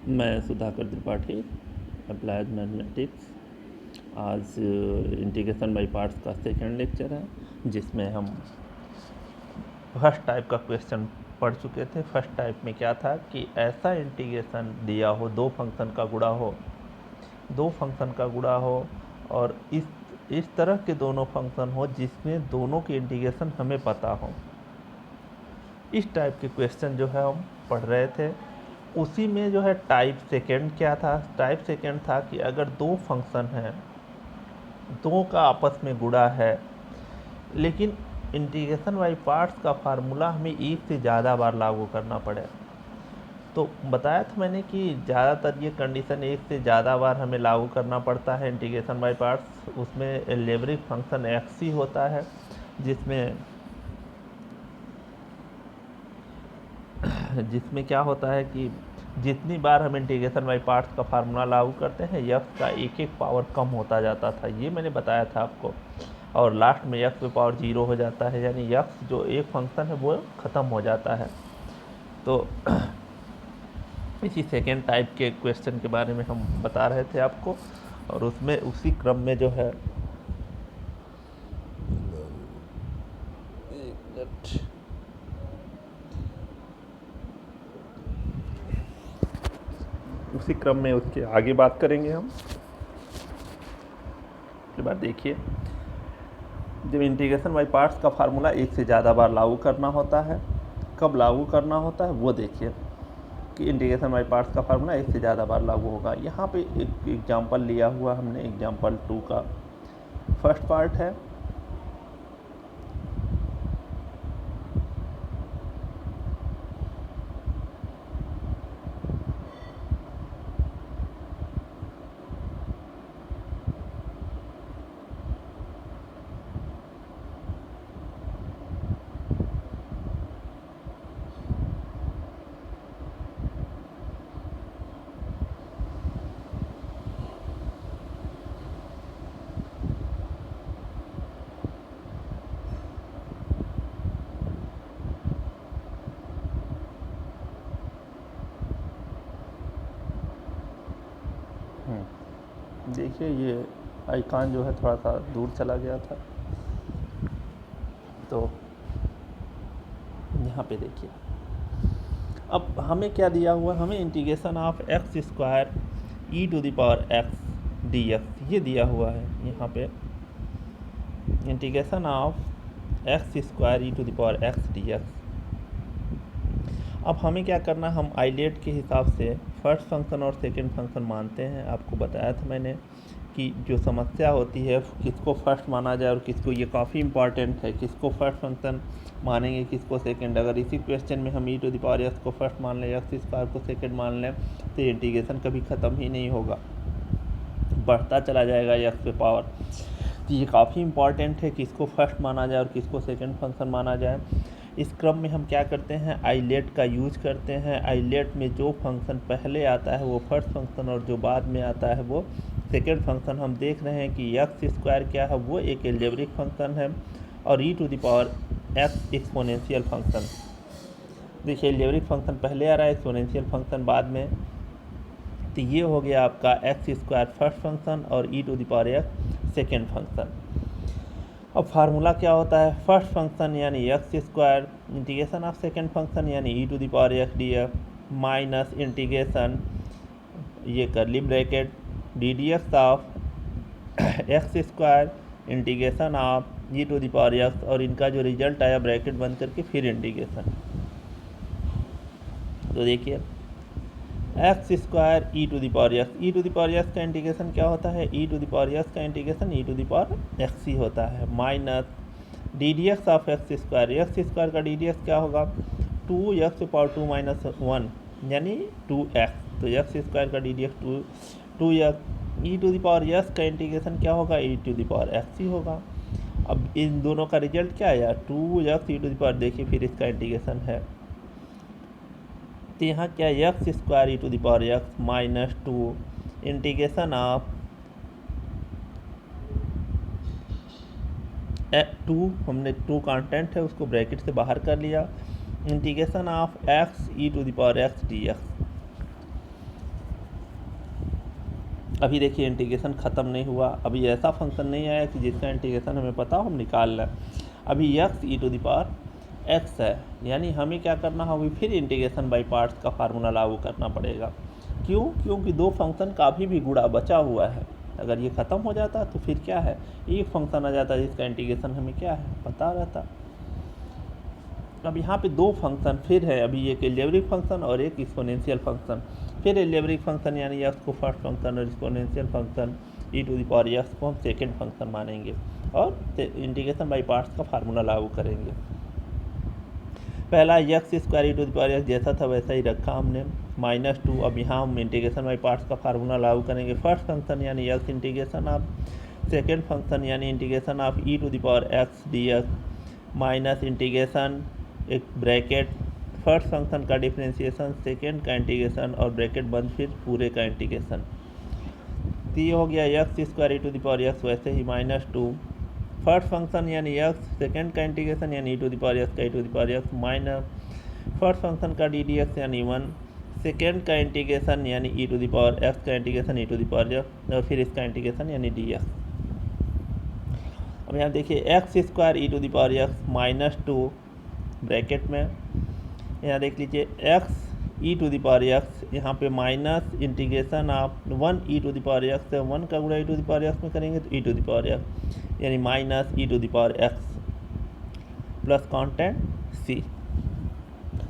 मैं Sudhakar Tripathi, applied mathematics. आज integration by parts का सेकेंड लेक्चर है, जिसमें हम फर्स्ट टाइप का क्वेश्चन पढ़ चुके थे। फर्स्ट टाइप में क्या था कि ऐसा इंटीग्रेशन दिया हो, दो फंक्शन का गुणा हो और इस तरह के दोनों फंक्शन हो जिसमें दोनों के इंटीग्रेशन हमें पता हो। इस टाइप के क्वेश्चन जो है हम पढ़ रहे थे। उसी में जो है टाइप सेकेंड क्या था? टाइप सेकेंड था कि अगर दो फंक्शन हैं, दो का आपस में गुणा है, लेकिन इंटीग्रेशन बाय पार्ट्स का फार्मूला हमें एक से ज़्यादा बार लागू करना पड़े। तो बताया था मैंने कि ज़्यादातर ये कंडीशन एक से ज़्यादा बार हमें लागू करना पड़ता है इंटीग्रेशन बाय पार्ट्स। उसमें एल्जेब्रिक फंक्शन एक्स ही होता है, जिसमें क्या होता है कि जितनी बार हम इंटीग्रेशन बाय पार्ट्स का फार्मूला लागू करते हैं, यक्स का एक एक पावर कम होता जाता था, ये मैंने बताया था आपको। और लास्ट में यक्स पे पावर 0 हो जाता है, यानी यक्स जो एक फंक्शन है वो ख़त्म हो जाता है। तो इसी सेकेंड टाइप के क्वेश्चन के बारे में हम बता रहे थे आपको, और उसमें उसी क्रम में जो है उसी क्रम में उसके आगे बात करेंगे हम। इसके बाद देखिए, जब इंटीग्रेशन बाय पार्ट्स का फार्मूला एक से ज़्यादा बार लागू करना होता है, कब लागू करना होता है वो देखिए कि इंटीग्रेशन बाय पार्ट्स का फार्मूला एक से ज़्यादा बार लागू होगा। यहाँ पे एक एग्जांपल लिया हुआ हमने, एग्जांपल 2 का फर्स्ट पार्ट है। देखिए, ये आइकॉन जो है थोड़ा सा दूर चला गया था, तो यहाँ पे देखिए, अब हमें क्या दिया हुआ, हमें integration of x square e to the power x d x ये दिया हुआ है। यहाँ पे integration of x square e to the power x d x. अब हमें क्या करना, हम आइलेट के हिसाब से फर्स्ट फंक्शन और सेकंड फंक्शन मानते हैं। आपको बताया था मैंने कि जो समस्या होती है किसको फर्स्ट माना जाए और किसको, ये काफ़ी इंपॉर्टेंट है, किसको फर्स्ट फंक्शन मानेंगे, किसको सेकंड। अगर इसी क्वेश्चन में हम ई टू द पावर एक्स को फर्स्ट मान लें, एक्स स्क्वायर को सेकंड मान लें, तो इंटीग्रेशन कभी ख़त्म ही नहीं होगा, बढ़ता चला जाएगा एक्स पे पावर। तो ये काफ़ी इंपॉर्टेंट है किसको फर्स्ट माना जाए और किसको सेकंड फंक्शन माना जाए। इस क्रम में हम क्या करते हैं, आइलेट का यूज करते हैं। आइलेट में जो फंक्शन पहले आता है वो फर्स्ट फंक्शन और जो बाद में आता है वो सेकेंड फंक्शन। हम देख रहे हैं कि एक्स स्क्वायर क्या है, वो एक एल्जेब्रिक फंक्शन है, और e to the power x exponential function. देखिए, एल्जेब्रिक फंक्शन पहले आ रहा है, एक्सपोनेंशियल फंक्शन बाद में। तो ये हो गया आपका एक्स स्क्वायर फर्स्ट फंक्शन और e to the power x second function. अब फार्मूला क्या होता है, फर्स्ट फंक्शन यानी x square integration of second function यानी e to the power x d x minus integration, ये curly bracket, d d x of x square integration of e to the power x, और इनका जो result आया bracket बंद करके फिर integration. तो देखिए, x square e to the power x, e to the power x का इंटीग्रेशन क्या होता है, e to the power x का integration e to the power x ही होता है, minus d d x of x square, x square का d d x क्या होगा, 2x पावर 2 माइनस 1 यानी 2x। तो एक्स स्क्वायर का d d x 2x, e to the power x का इंटीग्रेशन क्या होगा, e to the power x ही होगा। अब इन दोनों का रिजल्ट क्या आया, 2x e to the power, देखिए फिर इसका इंटीग्रेशन है, तो यहाँ क्या, x square e to the power x minus 2 integration of 2, हमने 2 कांस्टेंट है उसको ब्रैकेट से बाहर कर लिया, integration of x e to the power x d x. अभी देखिए इंटीग्रेशन ख़त्म नहीं हुआ, अभी ऐसा फंक्शन नहीं आया कि जिसका इंटीग्रेशन हमें पता हो हम निकाल लें। अभी x e to the power x है, यानी हमें क्या करना होगा, फिर इंटीग्रेशन बाई पार्ट्स का फार्मूला लागू करना पड़ेगा। क्यों? क्योंकि दो फंक्शन का अभी भी गुणा बचा हुआ है। अगर ये ख़त्म हो जाता तो फिर क्या है, एक फंक्शन आ जाता जिसका इंटीग्रेशन हमें क्या है पता रहता। अब यहाँ पे दो फंक्शन फिर है, अभी एक एल्जेब्रिक फंक्शन और एक एक्सपोनेंशियल फंक्शन। फिर एल्जेब्रिक फंक्शन यानी x को फर्स्ट फंक्शन और exponential function e to the power x को हम सेकेंड फंक्शन मानेंगे और इंटीग्रेशन बाई पार्ट्स का फार्मूला लागू करेंगे। पहला x square e to the power x जैसा था वैसा ही रखा हमने -2। अब यहाँ हम इंटीग्रेशन बाई पार्ट्स का फार्मूला लागू करेंगे। फर्स्ट फंक्शन यानी x integration of, second function यानी integration of e to the power x dx minus integration एक ब्रैकेट फर्स्ट फंक्शन का डिफरेंशिएशन, सेकेंड का इंटीग्रेशन और ब्रैकेट बंद फिर पूरे का इंटीग्रेशन। तो ये हो गया x square e to the power x, वैसे ही -2 फर्स्ट फंक्शन यानी x, सेकेंड का इंटीग्रेशन यानी e to the power x का e to the power x minus first function का डी डी एक्स यानी 1, सेकेंड का इंटीग्रेशन यानी e to the power x का integration e to the power x और फिर इसका इंटीग्रेशन यानी dx। अब यहाँ देखिए x square e to the power x -2 bracket में, यहाँ देख लीजिए x e to the power x, यहाँ पे माइनस इंटीग्रेशन आप 1 e to the power x से 1 का गुणा e to the power x में करेंगे तो e to the power x यानी minus e to the power x plus constant c।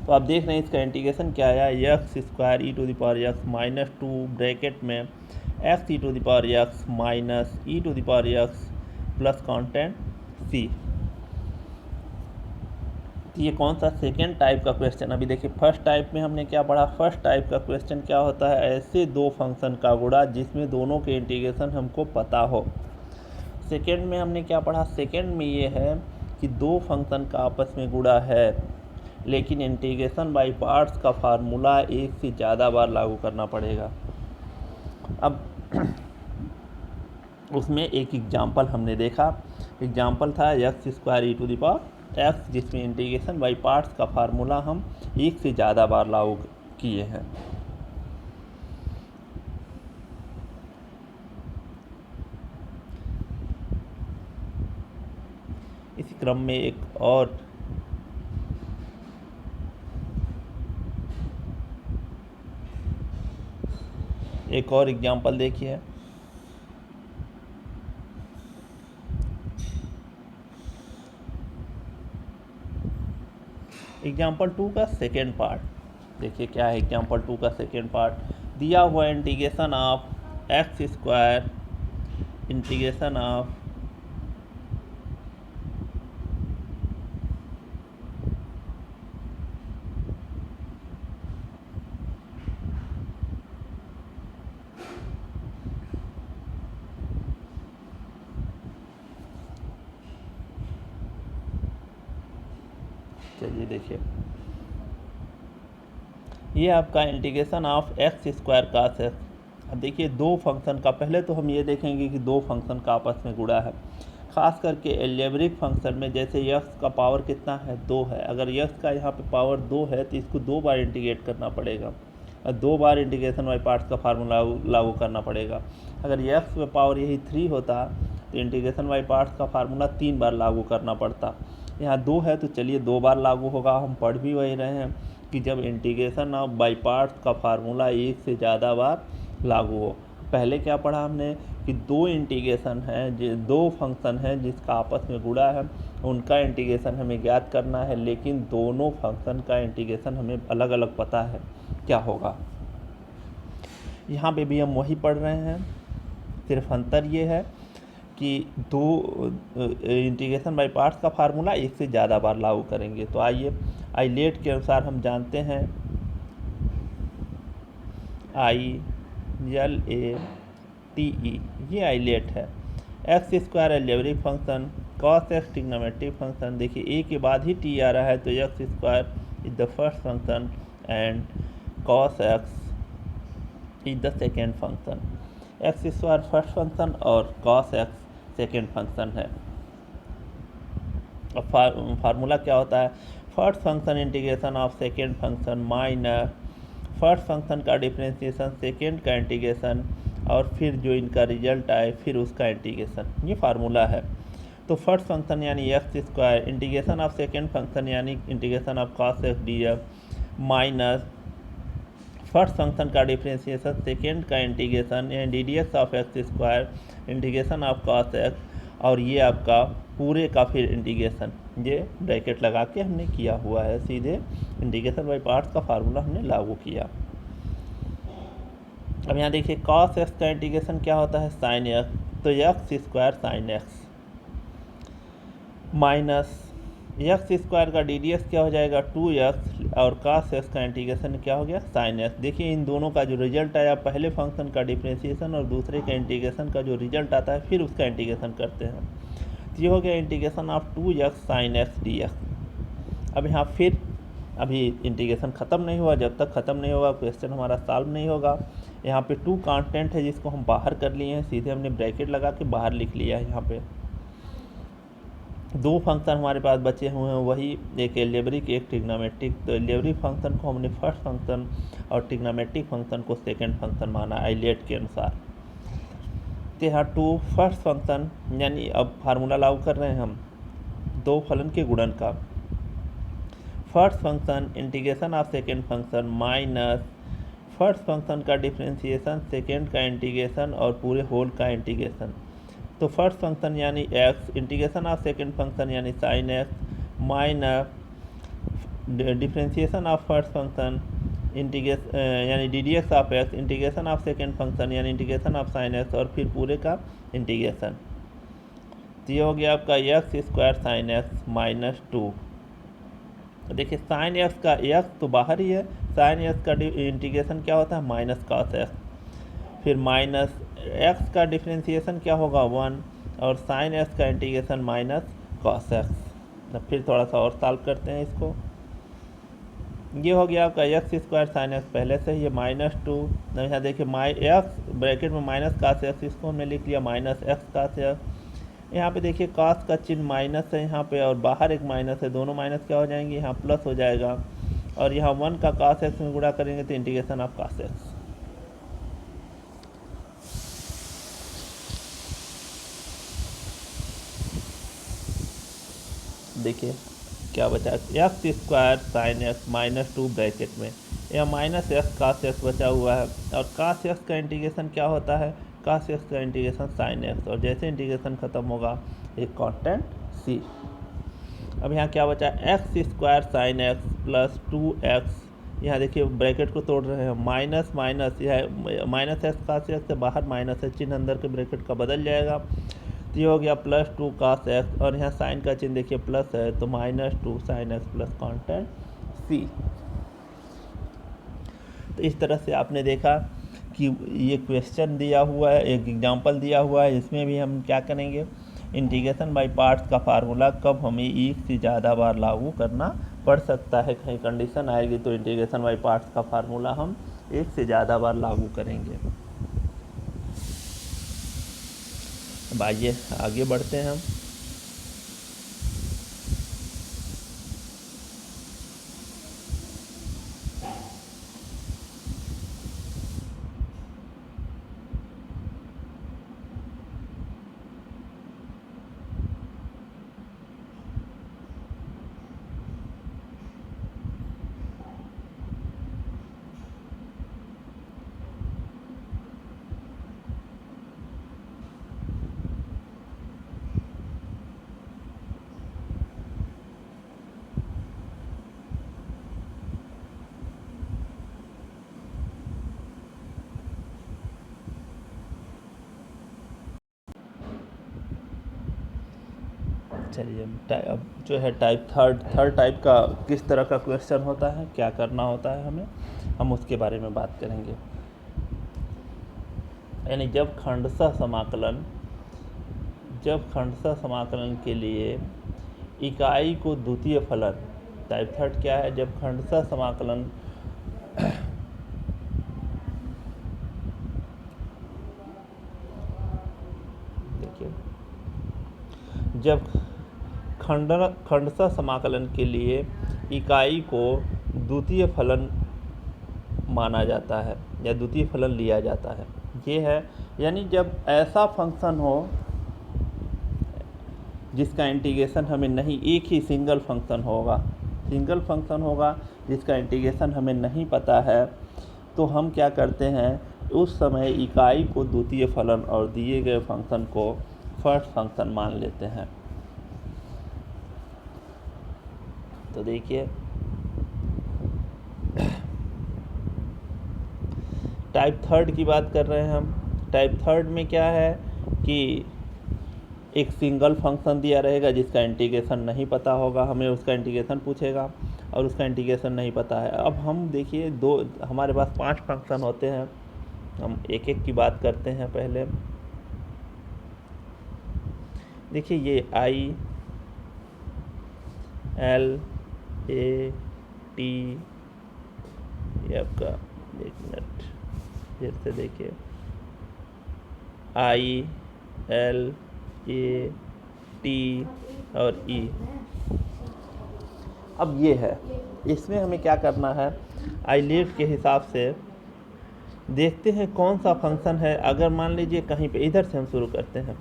तो आप देख रहे हैं इसका इंटीग्रेशन क्या आया, x square e to the power x -2 bracket में x e to the power x minus e to the power x plus constant c। तो ये कौन सा सेकेंड टाइप का क्वेश्चन। अभी देखिए फर्स्ट टाइप में हमने क्या पढ़ा, फर्स्ट टाइप का क्वेश्चन क्या होता है, ऐसे दो फंक्शन का गुणा जिसमें दोनों के इंटीग्रेशन हमको पता हो। सेकेंड में हमने क्या पढ़ा, सेकेंड में ये है कि दो फंक्शन का आपस में गुणा है लेकिन इंटीग्रेशन बाई पार्ट्स का फार्मूला एक से ज़्यादा बार लागू करना पड़ेगा। अब उसमें एक एग्जाम्पल हमने देखा, एग्जाम्पल था x square e to the power x, जिसमें इंटीग्रेशन बाई पार्ट्स का फार्मूला हम एक से ज़्यादा बार लागू किए हैं। इसी क्रम में एक और एग्जाम्पल देखिए। एग्जाम्पल 2 का सेकेंड पार्ट देखिए क्या है। एग्जाम्पल 2 का सेकेंड पार्ट दिया हुआ integration of x square integration of चलिए देखिए ये आपका integration of x square cos x। अब देखिए दो फंक्शन का, पहले तो हम ये देखेंगे कि दो फंक्शन का आपस में गुणा है, खास करके एल्जेब्रिक फंक्शन में। जैसे x का पावर कितना है, 2 है। अगर x का यहाँ पे पावर 2 है तो इसको 2 बार इंटीग्रेट करना पड़ेगा और 2 बार इंटीग्रेशन बाई पार्ट्स का फार्मूला लागू करना पड़ेगा। अगर x का पावर यही 3 होता तो इंटीग्रेशन बाई पार्ट्स का फार्मूला 3 बार लागू करना पड़ता। यहाँ 2 है तो चलिए 2 बार लागू होगा। हम पढ़ भी वही रहे हैं कि जब इंटीग्रेशन ऑफ बाई पार्ट्स का फार्मूला एक से ज़्यादा बार लागू हो। पहले क्या पढ़ा हमने कि दो इंटीग्रेशन है, दो फंक्शन हैं जिसका आपस में गुणा है, उनका इंटीग्रेशन हमें ज्ञात करना है, लेकिन दोनों फंक्शन का इंटीग्रेशन हमें अलग अलग पता है क्या होगा। यहाँ पे भी हम वही पढ़ रहे हैं, सिर्फ अंतर ये है कि दो इंटीग्रेशन बाई पार्ट्स का फार्मूला एक से ज़्यादा बार लागू करेंगे। तो आइए आइलेट के अनुसार हम जानते हैं ILATE ये आइलेट है। x square algebraic function, cos x trigonometric function. देखिए a के बाद ही t आ रहा है तो x square is the first function and cos x is the second function. x square first function और cos x सेकेंड फंक्शन है। अब formula क्या होता है, first function integration of second function minus first function का differentiation, second का integration और फिर जो इनका रिजल्ट आए फिर उसका इंटीग्रेशन, ये फार्मूला है। तो फर्स्ट फंक्शन यानी x square integration of second function यानी integration of cos x dx minus first function का डिफ्रेंशिएशन सेकेंड का इंटीग्रेशन यानी d d x of x square integration of cos x, और ये आपका पूरे का फिर इंटीग्रेशन, ये ब्रैकेट लगा के हमने किया हुआ है, सीधे इंटीग्रेशन बाई पार्ट्स का फार्मूला हमने लागू किया। अब यहाँ देखिए cos x का इंटीग्रेशन क्या होता है sin x, तो x square sin x minus x square का डी डी एक्स क्या हो जाएगा 2x, और cos x का इंटीग्रेशन क्या हो गया sin x। देखिए इन दोनों का जो रिजल्ट आया, पहले फंक्शन का डिफ्रेंशिएशन और दूसरे का इंटीग्रेशन का जो रिजल्ट आता है फिर उसका इंटीग्रेशन करते हैं, तो ये हो गया integration of 2x sin x dx। अब यहाँ फिर अभी इंटीग्रेशन ख़त्म नहीं हुआ, जब तक ख़त्म नहीं होगा क्वेश्चन हमारा सॉल्व नहीं होगा। यहाँ पे 2 कांस्टेंट है जिसको हम बाहर कर लिए हैं, सीधे हमने ब्रैकेट लगा के बाहर लिख लिया है। यहाँ पे 2 फंक्शन हमारे पास बचे हुए हैं, वही एक एल्जेब्रिक एक ट्रिग्नोमेट्रिक। तो एल्जेब्रिक फंक्शन को हमने फर्स्ट फंक्शन और ट्रिग्नोमेट्रिक फंक्शन को सेकेंड फंक्शन माना आइलेट के अनुसार। तो यहाँ 2 फर्स्ट फंक्शन यानी अब फार्मूला लागू कर रहे हैं हम 2 फलन के गुणन का। First function integration of second function minus first function का डिफ्रेंशिएशन सेकेंड का इंटीग्रेशन और पूरे होल का इंटीग्रेशन। तो फर्स्ट फंक्शन यानी x integration of second function यानी sin x minus differentiation of first function integration यानी d d x of x integration of second function यानी इंटीग्रेशन ऑफ sin x और फिर पूरे का इंटीग्रेशन। तो ये हो गया आपका x square sin x minus 2। देखिए sin x का x तो बाहर ही है, sin x का इंटीग्रेशन क्या होता है माइनस cos x, फिर माइनस x का डिफ्रेंशिएशन क्या होगा 1 और sin x का इंटीग्रेशन माइनस cos x। अब फिर थोड़ा सा और सॉल्व करते हैं इसको। ये हो गया आपका एक्स स्क्वायर sin x पहले से ही है माइनस 2। यहाँ देखिए x ब्रैकेट में माइनस cos x, इसको हमने लिख लिया माइनस x cos x। यहाँ पे देखिए cos का चिन्ह माइनस है यहाँ पे और बाहर एक माइनस है, दोनों माइनस क्या हो जाएंगे यहाँ प्लस हो जाएगा, और यहाँ 1 का cos x में गुणा करेंगे तो इंटीग्रेशन ऑफ cos x। देखिए क्या बचा x square sin x minus 2 bracket में, यह माइनस एक्स cos x बचा हुआ है, और cos x का इंटीग्रेशन क्या होता है cos x का इंटीग्रेशन sin x, और जैसे इंटीग्रेशन ख़त्म होगा एक कांस्टेंट c। अब यहाँ क्या बचा x square sin x plus 2x, यहाँ देखिए ब्रैकेट को तोड़ रहे हैं, माइनस माइनस यह माइनस एक्स cos x से बाहर माइनस है, चिन्ह अंदर के ब्रैकेट का बदल जाएगा, तो ये हो गया प्लस 2 cos x, और यहाँ साइन का चिन्ह देखिए प्लस है तो minus 2 sin x plus constant c। तो इस तरह से आपने देखा कि ये क्वेश्चन दिया हुआ है, एक एग्जांपल दिया हुआ है, इसमें भी हम क्या करेंगे इंटीग्रेशन बाय पार्ट्स का फार्मूला कब हमें एक से ज़्यादा बार लागू करना पड़ सकता है, कहीं कंडीशन आएगी तो इंटीग्रेशन बाय पार्ट्स का फार्मूला हम एक से ज़्यादा बार लागू करेंगे। अब आइए आगे बढ़ते हैं हम। चलिए अब जो है टाइप थर्ड टाइप का किस तरह का क्वेश्चन होता है, क्या करना होता है हमें, हम उसके बारे में बात करेंगे। यानी जब खंडशः समाकलन के लिए इकाई को द्वितीय फलन, टाइप थर्ड क्या है, जब खंडशः समाकलन देखिए जब खंडशः समाकलन के लिए इकाई को द्वितीय फलन माना जाता है या द्वितीय फलन लिया जाता है, ये है, यानी जब ऐसा फंक्शन हो जिसका इंटीग्रेशन हमें नहीं, एक ही सिंगल फंक्शन होगा जिसका इंटीग्रेशन हमें नहीं पता है, तो हम क्या करते हैं, उस समय इकाई को द्वितीय फलन और दिए गए फंक्शन को फर्स्ट फंक्शन मान लेते हैं। तो देखिए टाइप थर्ड की बात कर रहे हैं हम। टाइप थर्ड में क्या है कि एक सिंगल फंक्शन दिया रहेगा जिसका इंटीग्रेशन नहीं पता होगा, हमें उसका इंटीग्रेशन पूछेगा और उसका इंटीग्रेशन नहीं पता है। अब हम देखिए हमारे पास 5 फंक्शन होते हैं, हम एक एक की बात करते हैं। पहले देखिए ये आई एल ए टी, ये आपका, एक मिनट फिर से देखिए, आई एल ए टी और ई। अब ये है, इसमें हमें क्या करना है, आइलेट के हिसाब से देखते हैं कौन सा फंक्शन है। अगर मान लीजिए कहीं पे, इधर से हम शुरू करते हैं,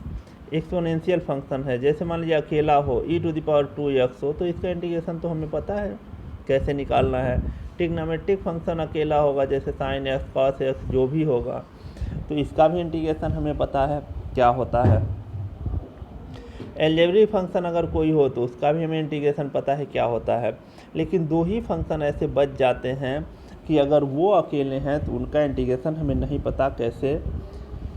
एक्सपोनेंशियल फंक्शन है, जैसे मान लीजिए अकेला हो e⁻²x हो, तो इसका इंटीग्रेशन तो हमें पता है कैसे निकालना है। ट्रिग्नोमेट्रिक फंक्शन अकेला होगा, जैसे sin x cos x जो भी होगा, तो इसका भी इंटीग्रेशन हमें पता है क्या होता है। अलजेब्रिक फंक्शन अगर कोई हो तो उसका भी हमें इंटीग्रेशन पता है क्या होता है। लेकिन 2 ही फंक्शन ऐसे बच जाते हैं कि अगर वो अकेले हैं तो उनका इंटीग्रेशन हमें नहीं पता कैसे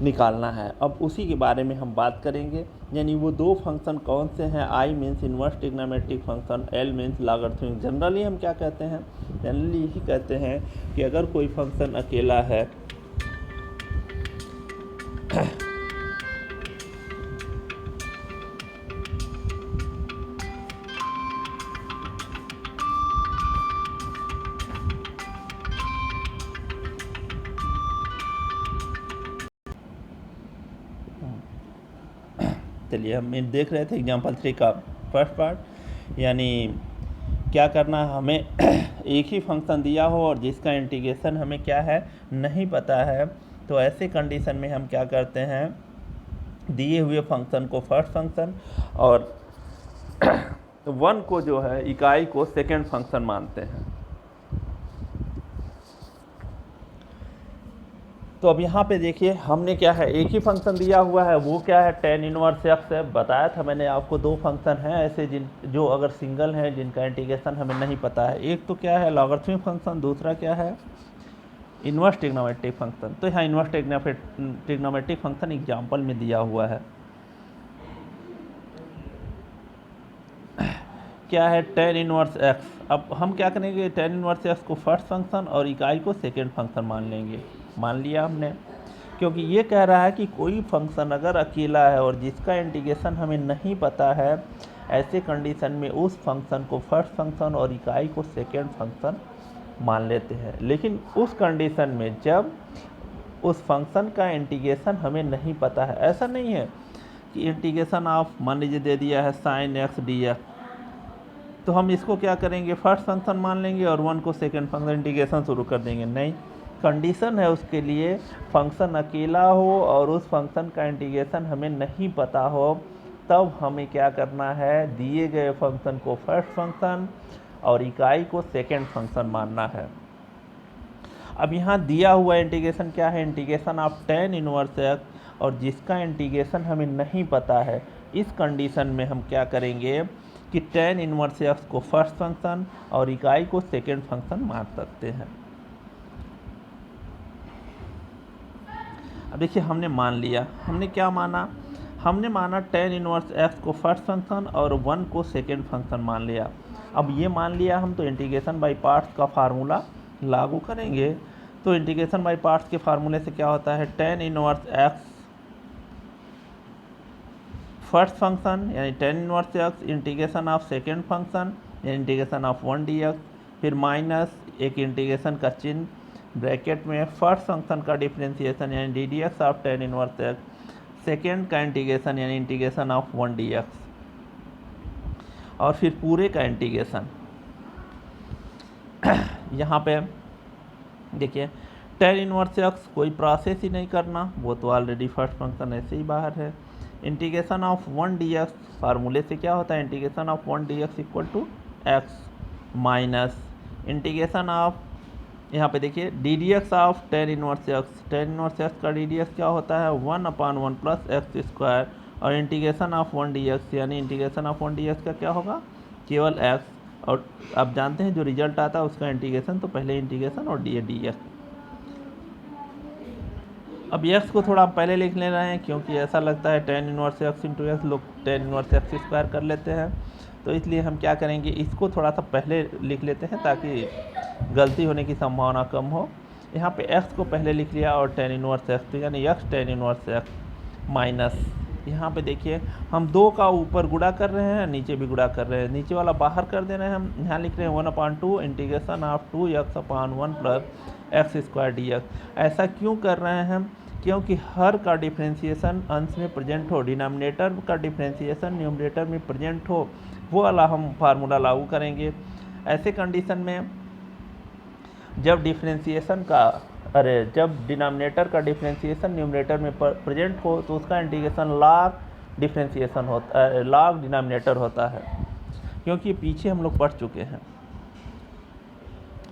निकालना है। अब उसी के बारे में हम बात करेंगे, यानी वो 2 फंक्शन कौन से हैं। I means inverse trigonometric function, L means logarithmic. Generally हम क्या कहते हैं, जनरली यही कहते हैं कि अगर कोई फंक्शन अकेला है चलिए हम देख रहे थे एग्जाम्पल 3 का फर्स्ट पार्ट, यानी क्या करना, हमें एक ही फंक्शन दिया हो और जिसका इंटीग्रेशन हमें क्या है नहीं पता है, तो ऐसे कंडीशन में हम क्या करते हैं, दिए हुए फंक्शन को फर्स्ट फंक्शन और 1 को जो है इकाई को सेकेंड फंक्शन मानते हैं। तो अब यहाँ पे देखिए हमने क्या है, एक ही फंक्शन दिया हुआ है, वो क्या है tan इनवर्स x है। बताया था मैंने आपको 2 फंक्शन हैं ऐसे जो अगर सिंगल हैं जिनका इंटीग्रेशन हमें नहीं पता है। एक तो क्या है लॉगरिथमिक फंक्शन, दूसरा क्या है इन्वर्स ट्रिग्नोमेट्रिक फंक्शन। तो यहाँ इन्वर्स ट्रिग्नोमेट्रिक फंक्शन एग्जाम्पल में दिया हुआ है, क्या है tan इनवर्स x। अब हम क्या करेंगे, tan इनवर्स x को फर्स्ट फंक्शन और इकाई को सेकेंड फंक्शन मान लेंगे। मान लिया हमने, क्योंकि ये कह रहा है कि कोई फंक्शन अगर अकेला है और जिसका इंटीग्रेशन हमें नहीं पता है, ऐसे कंडीशन में उस फंक्शन को फर्स्ट फंक्शन और इकाई को सेकेंड फंक्शन मान लेते हैं। लेकिन उस कंडीशन में जब उस फंक्शन का इंटीग्रेशन हमें नहीं पता है, ऐसा नहीं है कि इंटीग्रेशन ऑफ मान लीजिए दे दिया है sin x dx, तो हम इसको क्या करेंगे फर्स्ट फंक्शन मान लेंगे और 1 को सेकेंड फंक्शन इंटीग्रेशन शुरू कर देंगे। नहीं, कंडीशन है उसके लिए फंक्शन अकेला हो और उस फंक्शन का इंटीग्रेशन हमें नहीं पता हो, तब हमें क्या करना है, दिए गए फंक्शन को फर्स्ट फंक्शन और इकाई को सेकेंड फंक्शन मानना है। अब यहाँ दिया हुआ इंटीग्रेशन क्या है, integration of tan inverse x, और जिसका इंटीग्रेशन हमें नहीं पता है, इस कंडीशन में हम क्या करेंगे कि tan इनवर्स x को फर्स्ट फंक्शन और इकाई को सेकेंड फंक्शन मान सकते हैं। अब देखिए हमने मान लिया, हमने क्या माना, हमने माना tan इनवर्स x को फर्स्ट फंक्शन और 1 को सेकेंड फंक्शन मान लिया। अब ये मान लिया हम, तो इंटीग्रेशन बाय पार्ट्स का फार्मूला लागू करेंगे। तो इंटीग्रेशन बाय पार्ट्स के फार्मूले से क्या होता है, tan inverse x first function यानी tan inverse x integration of second function यानी इंटीग्रेशन ऑफ 1 dx, फिर माइनस एक इंटीग्रेशन का चिन्ह ब्रैकेट में फर्स्ट फंक्शन का डिफरेंशिएशन यानी d d x of tan inverse x, second का इंटीग्रेशन यानी इंटीग्रेशन ऑफ 1 dx, और फिर पूरे का इंटीग्रेशन। यहाँ पे देखिए tan इनवर्स एक्स कोई प्रोसेस ही नहीं करना, वो तो ऑलरेडी फर्स्ट फंक्शन ऐसे ही बाहर है। इंटीग्रेशन ऑफ 1 डी एक्स फार्मूले से क्या होता है, integration of 1 d x equal to x minus integration of, यहाँ पे देखिए d d x of tan inverse x, tan inverse x का डी डी एक्स क्या होता है 1/1 प्लस एक्स स्क्वायर, और इंटीग्रेशन ऑफ 1 डी एक्स यानी इंटीग्रेशन ऑफ 1 डी एक्स का क्या होगा केवल एक्स, और आप जानते हैं जो रिजल्ट आता है उसका इंटीग्रेशन, तो पहले इंटीग्रेशन और डी एक्स। अब एक्स को थोड़ा पहले लिख ले रहे हैं क्योंकि ऐसा लगता है tan inverse x into x लोग tan इनवर्स एक्स स्क्वायर कर लेते हैं, तो इसलिए हम क्या करेंगे इसको थोड़ा सा पहले लिख लेते हैं ताकि गलती होने की संभावना कम हो। यहाँ पे x को पहले लिख लिया और tan इनवर्स एक्स, तो यानी x tan inverse x minus, यहाँ पे देखिए हम दो का ऊपर गुणा कर रहे हैं, नीचे भी गुणा कर रहे हैं, नीचे वाला बाहर कर दे रहे हैं, हम यहाँ लिख रहे हैं 1/2 integration of 2x/1 plus x square D x. ऐसा क्यों कर रहे हैं हम, क्योंकि हर का डिफ्रेंसिएशन अंश में प्रेजेंट हो, डिनोमिनेटर का डिफ्रेंसिएशन न्यूमरेटर में प्रेजेंट हो, वो वाला हम फार्मूला लागू करेंगे। ऐसे कंडीशन में जब डिफ्रेंसिएशन का जब डिनोमिनेटर का डिफ्रेंसिएशन न्यूमरेटर में प्रेजेंट हो तो उसका इंटीग्रेशन लॉग डिफ्रेंसिएशन होता है, लॉग डिनोमिनेटर होता है, क्योंकि पीछे हम लोग पढ़ चुके हैं।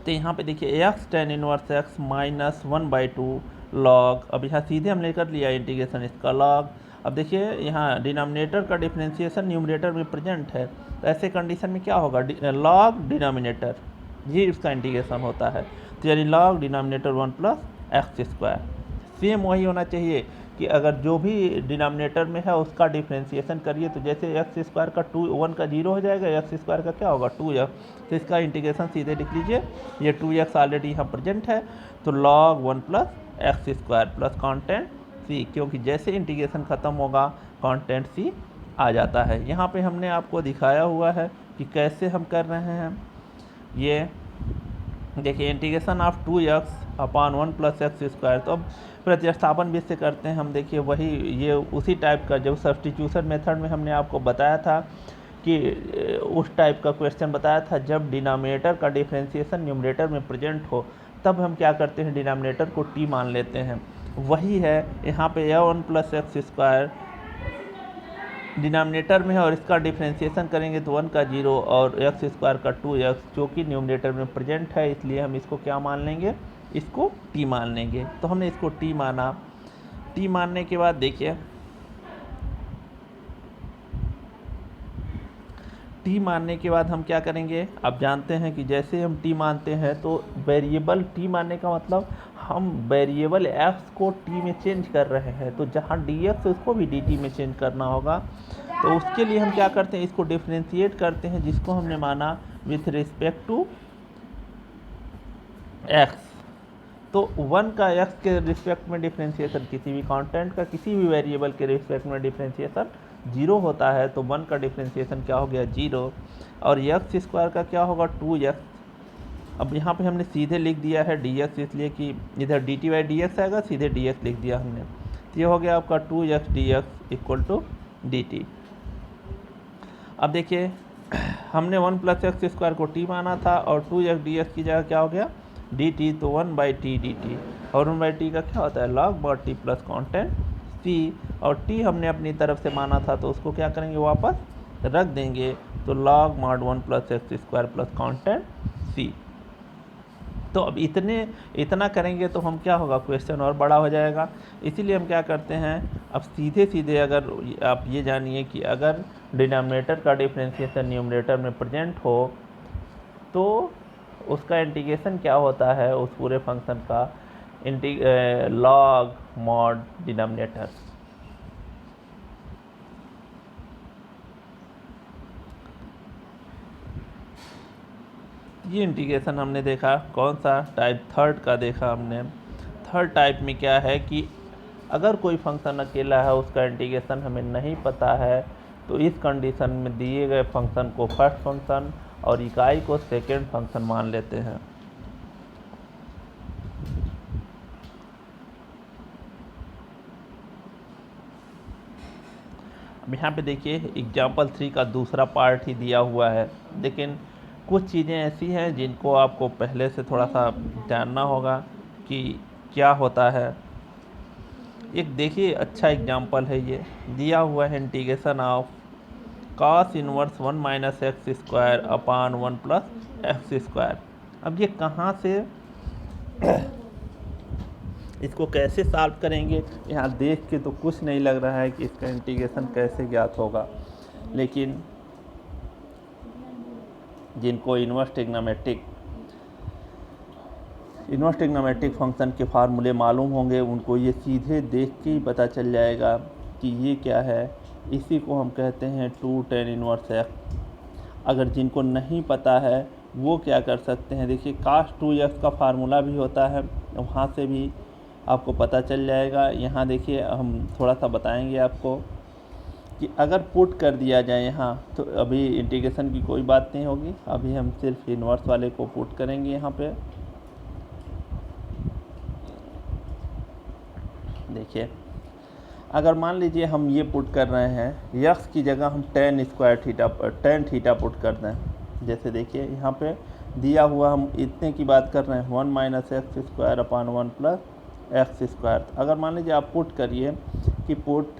तो यहाँ पे देखिए x tan inverse x minus 1/2 log, अब यहाँ सीधे हमने कर लिया इंटीग्रेशन इसका लॉग। अब देखिए यहाँ डिनोमिनेटर का डिफ्रेंसिएशन न्यूमरेटर में प्रेजेंट है, तो ऐसे कंडीशन में क्या होगा लॉग डिनोमिनेटर, ये इसका इंटीग्रेशन होता है, तो यानी log denominator 1 plus x square. Same वही होना चाहिए कि अगर जो भी डिनोमिनेटर में है उसका डिफ्रेंसिएशन करिए, तो जैसे एक्स स्क्वायर का 1 का 0 हो जाएगा, एक्स स्क्वायर का क्या होगा 2x, तो इसका इंटीग्रेशन सीधे लिख लीजिए, ये 2x ऑलरेडी यहाँ प्रेजेंट है, तो log 1 plus x square plus content c, क्योंकि जैसे इंटीग्रेशन ख़त्म होगा कॉन्टेंट c आ जाता है। यहाँ पे हमने आपको दिखाया हुआ है कि कैसे हम कर रहे हैं। ये देखिए integration of 2x/1 plus x square, तो अब प्रतिस्थापन भी से करते हैं हम। देखिए वही ये उसी टाइप का जो सब्स्टिट्यूशन मेथड में हमने आपको बताया था कि उस टाइप का क्वेश्चन बताया था, जब डिनोमिनेटर का डिफरेंशिएशन न्यूमरेटर में प्रेजेंट हो तब हम क्या करते हैं डिनोमिनेटर को t मान लेते हैं। वही है यहाँ पे a1 plus x square denominator में है और इसका डिफरेंशिएशन करेंगे तो 1 का 0 और एक्स स्क्वायर का 2x जो कि न्यूमरेटर में प्रेजेंट है, इसलिए हम इसको क्या मान लेंगे, इसको t मान लेंगे। तो हमने इसको t माना। t मानने के बाद देखिए t मानने के बाद हम क्या करेंगे, आप जानते हैं कि जैसे हम t मानते हैं तो वेरिएबल t मानने का मतलब हम वेरिएबल x को t में चेंज कर रहे हैं, तो जहाँ dx उसको भी dt में चेंज करना होगा। तो उसके लिए हम क्या करते हैं, इसको डिफरेंशिएट करते हैं, जिसको हमने माना विथ रिस्पेक्ट टू x। तो 1 का x के रिस्पेक्ट में डिफरेंशिएशन, किसी भी कांस्टेंट का किसी भी वेरिएबल के रिस्पेक्ट में डिफरेंशिएशन 0 होता है, तो 1 का डिफरेंशिएशन क्या हो गया 0, और एक्स स्क्वायर का क्या होगा 2x। अब यहाँ पे हमने सीधे लिख दिया है dx, इसलिए कि इधर dt/dx आएगा, सीधे dx लिख दिया हमने, तो ये हो गया आपका 2x dx equal to dt। अब देखिए हमने 1 प्लस एक्स स्क्वायर को t माना था और 2x dx की जगह क्या हो गया dt, तो 1/t dt, और 1/t का क्या होता है log mod t plus content c, और t हमने अपनी तरफ से माना था तो उसको क्या करेंगे वापस रख देंगे, तो log mod 1 plus x square plus content c। तो अब इतना करेंगे तो हम क्या होगा, क्वेश्चन और बड़ा हो जाएगा, इसीलिए हम क्या करते हैं, अब सीधे सीधे अगर आप ये जानिए कि अगर डिनोमिनेटर का डिफरेंशिएशन न्यूमरेटर में प्रेजेंट हो तो उसका इंटीग्रेशन क्या होता है, उस पूरे फंक्शन का लॉग मॉड डिनोमिनेटर। ये इंटीग्रेशन हमने देखा, कौन सा टाइप, थर्ड का देखा हमने। थर्ड टाइप में क्या है कि अगर कोई फंक्शन अकेला है उसका इंटीग्रेशन हमें नहीं पता है, तो इस कंडीशन में दिए गए फंक्शन को फर्स्ट फंक्शन और इकाई को सेकेंड फंक्शन मान लेते हैं। अब यहाँ पे देखिए एग्जाम्पल 3 का दूसरा पार्ट ही दिया हुआ है, लेकिन कुछ चीज़ें ऐसी हैं जिनको आपको पहले से थोड़ा सा जानना होगा कि क्या होता है। एक देखिए अच्छा एग्जाम्पल है, ये दिया हुआ है integration of cos inverse 1 minus x square upon 1 plus x square. अब ये कहाँ से इसको कैसे सॉल्व करेंगे, यहाँ देख के तो कुछ नहीं लग रहा है कि इसका इंटीग्रेशन कैसे ज्ञात होगा, लेकिन जिनको इन्वर्स ट्रिग्नोमेट्रिक फंक्शन के फार्मूले मालूम होंगे उनको ये सीधे देख के ही पता चल जाएगा कि ये क्या है। इसी को हम कहते हैं 2 tan इनवर्स एक्स। अगर जिनको नहीं पता है वो क्या कर सकते हैं, देखिए cos 2x का फार्मूला भी होता है, वहाँ से भी आपको पता चल जाएगा। यहाँ देखिए हम थोड़ा सा बताएंगे आपको कि अगर पुट कर दिया जाए यहाँ, तो अभी इंटीग्रेशन की कोई बात नहीं होगी, अभी हम सिर्फ इन्वर्स वाले को पुट करेंगे यहाँ पे। देखिए अगर मान लीजिए हम ये पुट कर रहे हैं यक्स की जगह हम tan थीटा पुट कर दें। जैसे देखिए यहाँ पे दिया हुआ हम इतने की बात कर रहे हैं 1 minus x square upon 1 plus x square. अगर मान लीजिए आप पुट करिए कि put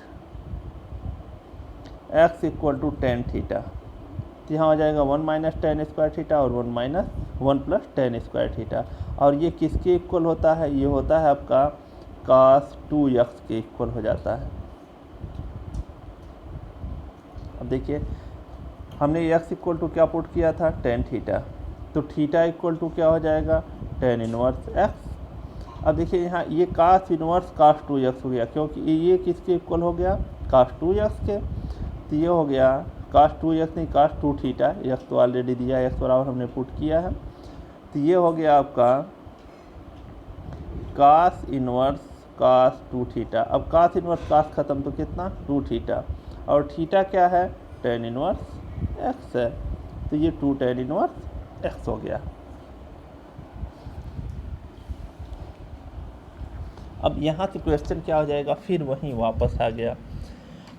x equal to tan theta, तो यहाँ हो जाएगा 1 माइनस tan स्क्वायर थीटा और 1 प्लस tan स्क्वायर थीटा। और ये किसके इक्वल होता है, ये होता है आपका cos 2x के इक्वल हो जाता है। अब देखिए हमने x इक्वल टू क्या पुट किया था, tan थीटा, तो थीटा इक्वल टू क्या हो जाएगा, tan इनवर्स x। अब देखिए यहाँ ये cos इनवर्स cos 2x हो गया, क्योंकि ये किसके इक्वल हो गया, cos 2x के। तो ये हो गया cos 2x नहीं cos 2 थीटा, x तो ऑलरेडी दिया है, x बराबर हमने पुट किया है। तो ये हो गया आपका cos इनवर्स cos 2 थीटा। अब cos इनवर्स cos खत्म तो कितना 2 थीटा, और थीटा क्या है tan इनवर्स x है, तो ये 2 tan इनवर्स x हो गया। अब यहाँ से क्वेश्चन क्या हो जाएगा, फिर वहीं वापस आ गया।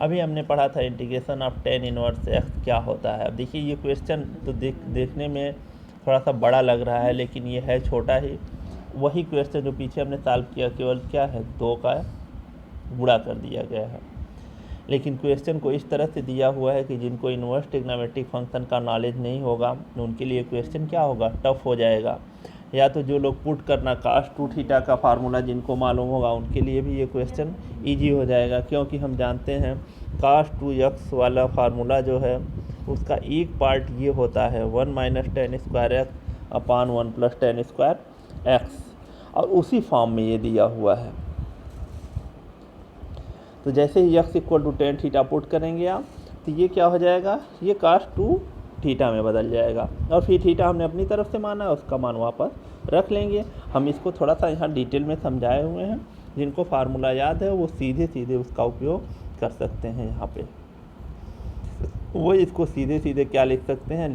अभी हमने पढ़ा था integration of tan inverse x क्या होता है। अब देखिए ये क्वेश्चन तो देखने में थोड़ा सा बड़ा लग रहा है, लेकिन ये है छोटा ही। वही क्वेश्चन जो पीछे हमने सॉल्व किया, केवल क्या है 2 का गुणा कर दिया गया है। लेकिन क्वेश्चन को इस तरह से दिया हुआ है कि जिनको इन्वर्स ट्रिग्नोमेट्रिक फंक्शन का नॉलेज नहीं होगा उनके लिए क्वेश्चन क्या होगा, टफ हो जाएगा। या तो जो लोग पुट करना cos 2 थीटा का फार्मूला जिनको मालूम होगा उनके लिए भी ये क्वेश्चन ईजी हो जाएगा, क्योंकि हम जानते हैं cos 2x वाला फार्मूला जो है उसका एक पार्ट ये होता है 1 माइनस tan स्क्वायर एक्स अपान 1 प्लस tan स्क्वायर एक्स, और उसी फॉर्म में ये दिया हुआ है। तो जैसे ही x equal to tan theta put करेंगे आप, तो ये क्या हो जाएगा, ये cos 2 थीटा में बदल जाएगा, और फिर थीटा हमने अपनी तरफ से माना है उसका मान वापस रख लेंगे। हम इसको थोड़ा सा यहाँ डिटेल में समझाए हुए हैं, जिनको फार्मूला याद है वो सीधे सीधे उसका उपयोग कर सकते हैं। यहाँ पे वो इसको सीधे सीधे क्या लिख सकते हैं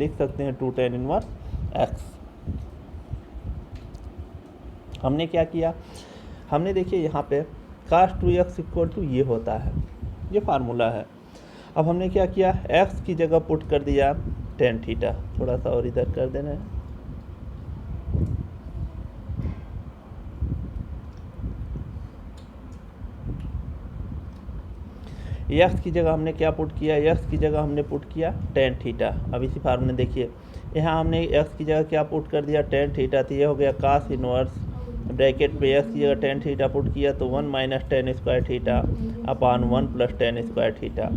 2 tan इनवर्स x। हमने क्या किया, हमने देखिए यहाँ पे cos 2x इक्वल टू ये होता है, ये फार्मूला है। अब हमने क्या किया, x की जगह पुट कर दिया tan थीटा, थोड़ा सा और इधर कर देना है। x की जगह हमने क्या पुट किया, x की जगह हमने पुट किया tan थीटा। अब इसी फार्मूले देखिए यहाँ हमने x की जगह क्या पुट कर दिया tan थीटा, तो ये हो गया cos इनवर्स ब्रैकेट पे x की जगह tan थीटा पुट किया तो 1 minus tan square theta upon 1 plus tan square theta.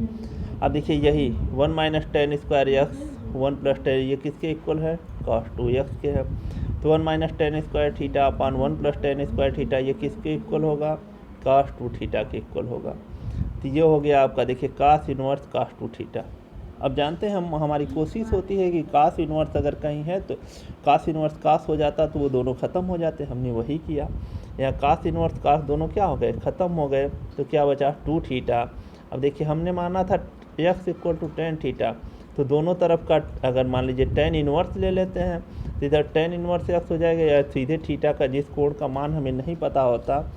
अब देखिए यही 1 minus tan square x 1 plus tan, ये किसके इक्वल है, cos 2x के है। तो 1 minus tan square theta upon 1 plus tan square theta, ये किसके इक्वल होगा, cos 2 थीटा के इक्वल होगा। तो ये हो गया आपका देखिए cos इनवर्स cos 2 थीटा। अब जानते हैं हमारी कोशिश होती है कि cos इनवर्स अगर कहीं है तो cos इनवर्स cos हो जाता तो वो दोनों ख़त्म हो जाते, हमने वही किया। यहाँ cos इनवर्स cos दोनों क्या हो गए, ख़त्म हो गए, तो क्या बचा 2 थीटा। अब देखिए हमने माना था x equal to tan theta, तो दोनों तरफ का अगर मान लीजिए tan इनवर्स ले लेते हैं तो इधर tan इनवर्स x हो जाएगा, या सीधे थीटा का जिस कोण का मान हमें नहीं पता होता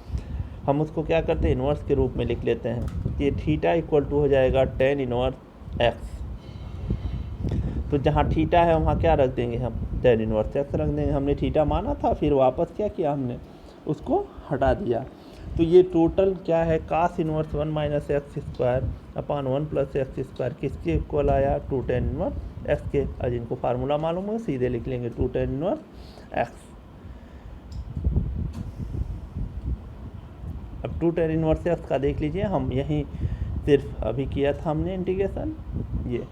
हम उसको क्या करते हैं इन्वर्स के रूप में लिख लेते हैं। ये थीटा इक्वल टू हो जाएगा tan इनवर्स x। तो जहाँ थीटा है वहाँ क्या रख देंगे हम tan इनवर्स x रख देंगे। हमने थीटा माना था, फिर वापस क्या किया हमने उसको हटा दिया। तो ये टोटल क्या है, cos inverse 1 minus x square upon 1 plus x square किसके इक्वल आया, 2 tan इनवर्स एक्स के। आज इनको फार्मूला मालूम है सीधे लिख लेंगे 2 tan इनवर्स एक्स। अब 2 tan इनवर्स एक्स का देख लीजिए, हम यहीं सिर्फ अभी किया था हमने इंटीग्रेशन, ये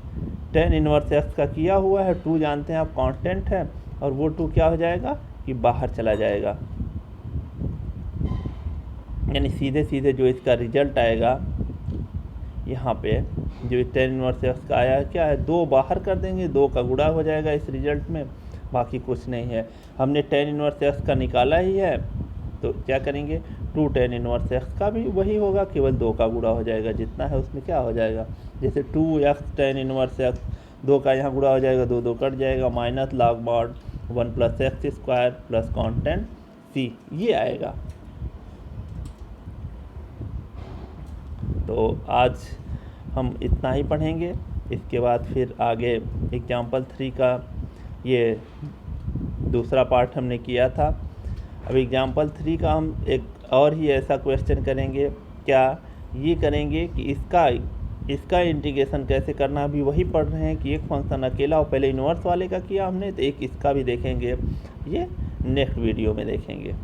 tan इनवर्स एक्स का किया हुआ है। 2 जानते हैं आप कांस्टेंट है, और वो 2 क्या हो जाएगा कि बाहर चला जाएगा, यानी सीधे सीधे जो इसका रिजल्ट आएगा यहाँ पे, जो tan इनवर्स एक्स का आया है क्या है, 2 बाहर कर देंगे, 2 का गुणा हो जाएगा इस रिजल्ट में, बाकी कुछ नहीं है। हमने tan इनवर्स एक्स का निकाला ही है, तो क्या करेंगे 2 tan इनवर्स एक्स का भी वही होगा, केवल 2 का गुणा हो जाएगा, जितना है उसमें क्या हो जाएगा, जैसे 2x tan इनवर्स एक्स, 2 का यहाँ गुणा हो जाएगा, 2 2 कट जाएगा, minus log mod 1 plus x square plus constant c, ये आएगा। तो आज हम इतना ही पढ़ेंगे, इसके बाद फिर आगे एग्जाम्पल 3 का ये दूसरा पार्ट हमने किया था। अब एग्जाम्पल 3 का हम एक और ही ऐसा क्वेश्चन करेंगे, क्या ये करेंगे कि इसका इंटीग्रेशन कैसे करना, अभी वही पढ़ रहे हैं कि एक फंक्शन अकेला, और पहले इन्वर्स वाले का किया हमने, तो एक इसका भी देखेंगे, ये नेक्स्ट वीडियो में देखेंगे।